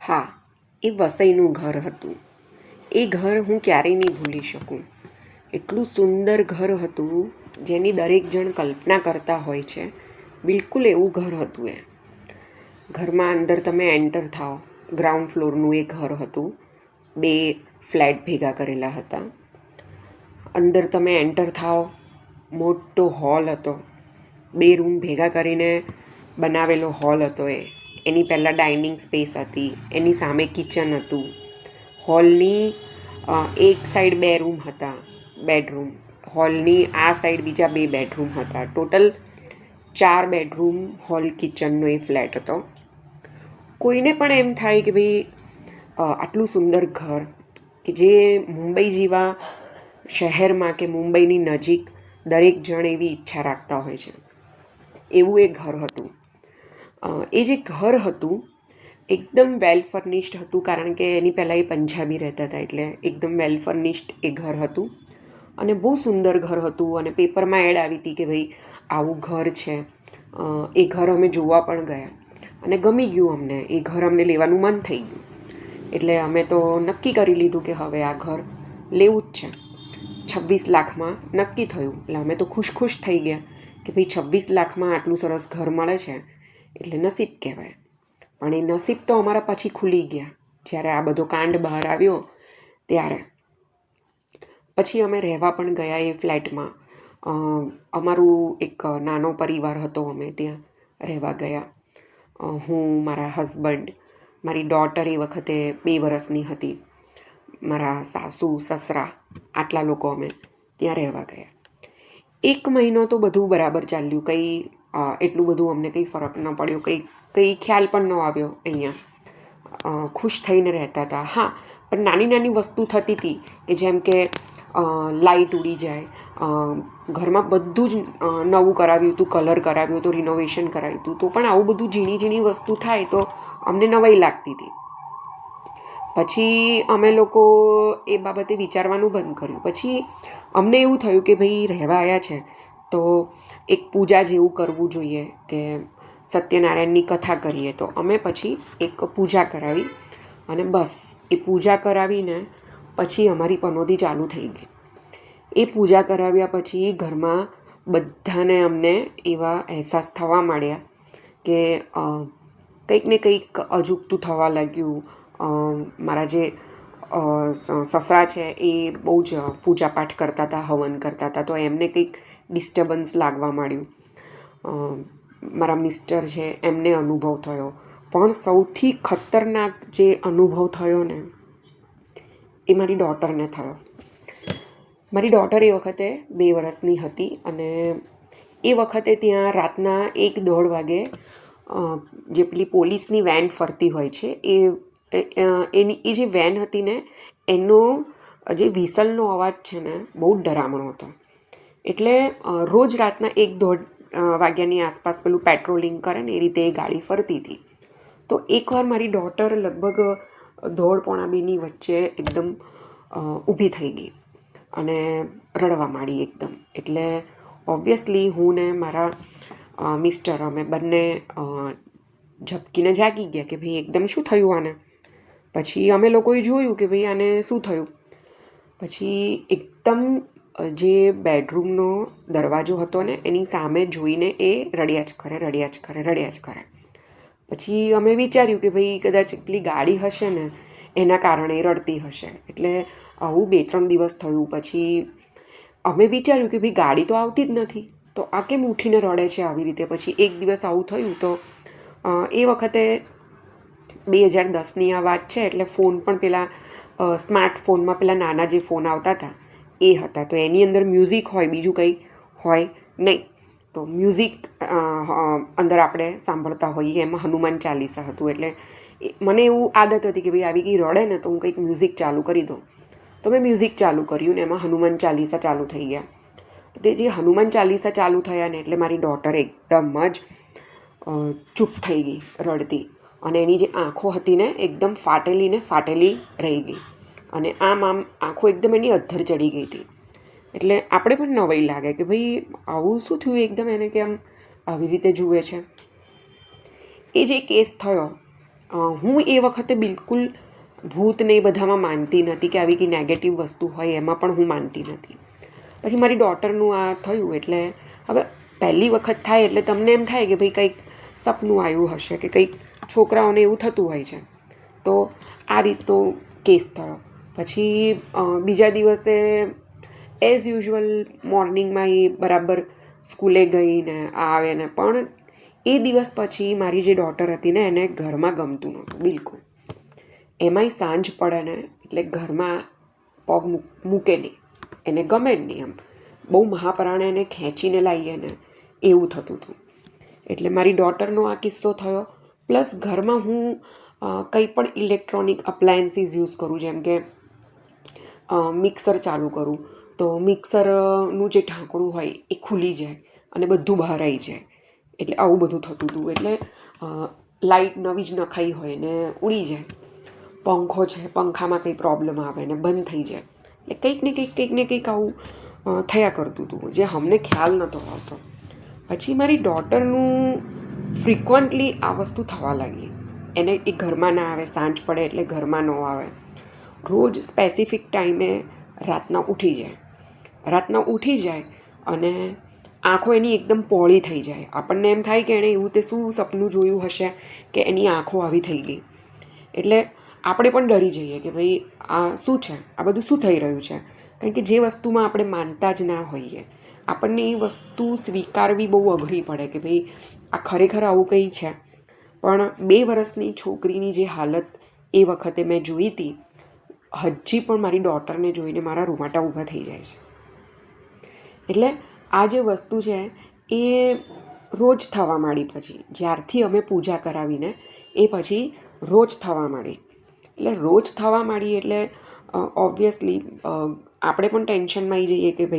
હા, એ વસઈનું ઘર હતું. એ ઘર હું ક્યારેય નહીં ભૂલી શકું. એટલું સુંદર ઘર હતું જેની દરેક જણ કલ્પના કરતા હોય છે. બિલકુલ એવું ઘર હતું એ. ઘરમાં અંદર તમે એન્ટર થાઓ, ગ્રાઉન્ડ ફ્લોરનું એ ઘર હતું. 2 ફ્લેટ ભેગા કરેલા હતા. અંદર તમે એન્ટર થાઓ, મોટો હોલ હતો. 2 રૂમ ભેગા કરીને બનાવેલો હોલ હતો એ. એની પહેલાં ડાઇનિંગ સ્પેસ હતી, એની સામે કિચન હતું. હોલની એક સાઈડ 2 રૂમ હતા, બેડરૂમ. હોલની આ સાઈડ બીજા 2 બેડરૂમ હતા. ટોટલ 4 બેડરૂમ હોલ કિચનનો એ ફ્લેટ હતો. કોઈને પણ એમ થાય કે ભાઈ આટલું સુંદર ઘર કે જે મુંબઈ જેવા શહેરમાં કે મુંબઈની નજીક દરેક જણ એવી ઈચ્છા રાખતા હોય છે, એવું એ ઘર હતું. એ જે ઘર હતું એકદમ વેલ ફર્નિશ્ડ હતું, કારણ કે એની પહેલાં એ પંજાબી રહેતા હતા, એટલે એકદમ વેલ ફર્નિશ્ડ એ ઘર હતું. અને બહુ સુંદર ઘર હતું. અને પેપરમાં એડ આવી હતી કે ભાઈ આવું ઘર છે. એ ઘર અમે જોવા પણ ગયા અને ગમી ગયું અમને. એ ઘર અમને લેવાનું મન થઈ ગયું. એટલે અમે તો નક્કી કરી લીધું કે હવે આ ઘર લેવું જ છે. 26 લાખમાં નક્કી થયું. એટલે અમે તો ખુશ થઈ ગયા કે ભાઈ 26 લાખમાં આટલું સરસ ઘર મળે છે એટલે નસીબ કહેવાય. પણ એ નસીબ તો અમારા પછી ખુલી ગયા જ્યારે આ બધો કાંડ બહાર આવ્યો ત્યારે. પછી અમે રહેવા પણ ગયા એ ફ્લેટમાં. અમારું એક નાનો પરિવાર હતો, અમે ત્યાં રહેવા ગયા. હું, મારા હસબન્ડ, મારી ડોટર એ વખતે 2 વર્ષની હતી, મારા સાસુ સસરા, આટલા લોકો અમે ત્યાં રહેવા ગયા. 1 મહિનો તો બધું બરાબર ચાલ્યું. કંઈ એટલું બધું અમને કંઈ ફરક ન પડ્યો, કંઈ ખ્યાલ પણ ન આવ્યો. અહીંયા ખુશ થઈને રહેતા હતા. હા, પણ નાની નાની વસ્તુ થતી હતી કે જેમ કે લાઇટ ઉડી જાય, ઘરમાં બધું જ નવું કરાવ્યું હતું, કલર કરાવ્યું હતું, રિનોવેશન કરાવ્યું હતું, તો પણ આવું બધું ઝીણી વસ્તુ થાય તો અમને નવાઈ લાગતી હતી. પછી અમે લોકો એ બાબતે વિચારવાનું બંધ કર્યું. પછી અમને એવું થયું કે ભાઈ રહેવા આવ્યા છે તો એક પૂજા જેવું કરવું જોઈએ, કે સત્યનારાયણની કથા કરીએ. તો અમે પછી એક પૂજા કરાવી અને બસ એ પૂજા કરાવીને પછી અમારી પનોતી ચાલુ થઈ ગઈ. એ પૂજા કરાવ્યા પછી ઘરમાં બધાને અમને એવા અહેસાસ થવા માંડ્યા કે કંઈક ને કંઈક અજુગતું થવા લાગ્યું. મારા જે સસરા છે એ બહુ જ પૂજાપાઠ કરતા હતા, હવન કરતા હતા, તો એમને કંઈક ડિસ્ટર્બન્સ લાગવા માંડ્યું. મારા મિસ્ટર છે એમને અનુભવ થયો. પણ સૌથી ખતરનાક જે અનુભવ થયો ને એ મારી ડોટરને થયો. મારી ડોટર એ વખતે 2 વર્ષની હતી અને એ વખતે ત્યાં રાતના 1-1:30 વાગે જે પેલી પોલીસની વેન ફરતી હોય છે એ જે વેન હતી ને, એનો જે વિસલનો અવાજ છે ને બહુ ડરામણો હતો. એટલે રોજ રાતના 1-1:30 વાગ્યાની આસપાસ પેલું પેટ્રોલિંગ કરે ને એ રીતે એ ગાડી ફરતી હતી. તો એકવાર મારી ડોટર લગભગ 1:30-1:45ની વચ્ચે એકદમ ઊભી થઈ ગઈ અને રડવા માંડી એકદમ. એટલે ઓબ્વિયસલી હું ને મારા મિસ્ટર અમે બંને ઝબકીને જાગી ગયા કે ભાઈ એકદમ શું થયું આને. પછી અમે લોકોએ જોયું કે ભાઈ આને શું થયું. પછી એકદમ જે બેડરૂમનો દરવાજો હતો ને એની સામે જોઈને એ રડ્યા જ કરે. પછી અમે વિચાર્યું કે ભાઈ કદાચ પેલી ગાડી હશે ને એના કારણે રડતી હશે. એટલે આવું 2-3 દિવસ થયું. પછી અમે વિચાર્યું કે ભાઈ ગાડી તો આવતી જ નથી, તો આ કેમ ઉઠીને રડે છે આવી રીતે. પછી એક દિવસ આવું થયું. તો એ વખતે 2010ની આ વાત છે. એટલે ફોન પણ પેલા સ્માર્ટફોનમાં પેલા નાના જે ફોન આવતા હતા એ હતા. તો એની અંદર મ્યુઝિક હોય, બીજું કંઈ હોય નહીં. તો મ્યુઝિક અંદર આપણે સાંભળતા હોઈએ, એમાં હનુમાન ચાલીસા હતું. એટલે મને એવું આદત હતી કે ભાઈ આવી કંઈ રડે ને તો હું કંઈક મ્યુઝિક ચાલુ કરી દઉં. તો મેં મ્યુઝિક ચાલુ કર્યું ને એમાં હનુમાન ચાલીસા ચાલુ થઈ ગયા. તે જે હનુમાન ચાલીસા ચાલુ થયા ને એટલે મારી ડોટર એકદમ જ ચૂપ થઈ ગઈ રડતી. અને એની જે આંખો હતી ને એકદમ ફાટેલી રહી ગઈ. અને આમ આંખો એકદમ એની અધ્ધર ચડી ગઈ હતી. એટલે આપણે પણ નવાઈ લાગે કે ભાઈ આવું શું થયું એકદમ એને, કે આમ આવી રીતે જુએ છે. એ જે કેસ થયો હું એ વખતે બિલકુલ ભૂતને એ બધામાં માનતી નથી કે આવી કંઈ નેગેટિવ વસ્તુ હોય એમાં પણ હું માનતી નથી. પછી મારી ડોટરનું આ થયું એટલે હવે પહેલી વખત થાય એટલે તમને એમ થાય કે ભાઈ કંઈક સપનું આવ્યું હશે કે કંઈક છોકરાઓને એવું થતું હોય છે. તો આ રીતનો કેસ થયો. પછી બીજા દિવસે એઝ યુઝ્યુઅલ મોર્નિંગમાં એ બરાબર સ્કૂલે ગઈ ને આવે ને, પણ એ દિવસ પછી મારી જે ડોટર હતી ને એને ઘરમાં ગમતું નહોતું બિલકુલ. એમાંય સાંજ પડે ને એટલે ઘરમાં પગ મૂકે નહીં, એને ગમે જ નહીં. એમ બહુ મહાપરાણે એને ખેંચીને લાવીએ ને એવું થતું હતું. એટલે મારી ડોટરનો આ કિસ્સો થયો. પ્લસ ઘરમાં હું કંઈ પણ ઇલેક્ટ્રોનિક અપ્લાયન્સીસ યુઝ કરું, જેમ કે મિક્સર ચાલુ કરું તો મિક્સરનું જે ઢાંકણું હોય એ ખુલી જાય અને બધું બહાર આવી જાય. એટલે આવું બધું થતું હતું. એટલે લાઇટ નવી જ નખાઈ હોય ને ઉડી જાય. પંખો છે, પંખામાં કંઈ પ્રોબ્લેમ આવે ને બંધ થઈ જાય. એટલે કંઈક ને કંઈક આવું થયા કરતું હતું, જે અમને ખ્યાલ નહોતો આવતો. પછી મારી ડોટરનું ફ્રિકવન્ટલી આ વસ્તુ થવા લાગી. એને એ ઘરમાં ના આવે, સાંજ પડે એટલે ઘરમાં ન આવે. રોજ સ્પેસિફિક ટાઈમે રાતના ઉઠી જાય અને આંખો એની એકદમ પોળી થઈ જાય. આપણને એમ થાય કે એણે એવું તે શું સપનું જોયું હશે કે એની આંખો આવી થઈ ગઈ. એટલે આપણે પણ ડરી જઈએ કે ભાઈ આ શું છે, આ બધું શું થઈ રહ્યું છે. કારણ કે જે વસ્તુમાં આપણે માનતા જ ના હોઈએ, આપણને એ વસ્તુ સ્વીકારવી બહુ અઘરી પડે કે ભાઈ આ ખરેખર આવું કંઈ છે. પણ 2 વર્ષની છોકરીની જે હાલત એ વખતે મેં જોઈ હતી, હજી પણ મારી ડોટરને જોઈને મારા રૂંવાટા ઊભા થઈ જાય છે. એટલે આ જે વસ્તુ છે એ રોજ થવા માંડી. પછી જ્યારથી અમે પૂજા કરાવીને એ પછી રોજ થવા માંડી. એટલે રોજ થવા માંડી એટલે ઓબ્વિયસલી આપણે પણ ટેન્શનમાં આવી જઈએ કે ભાઈ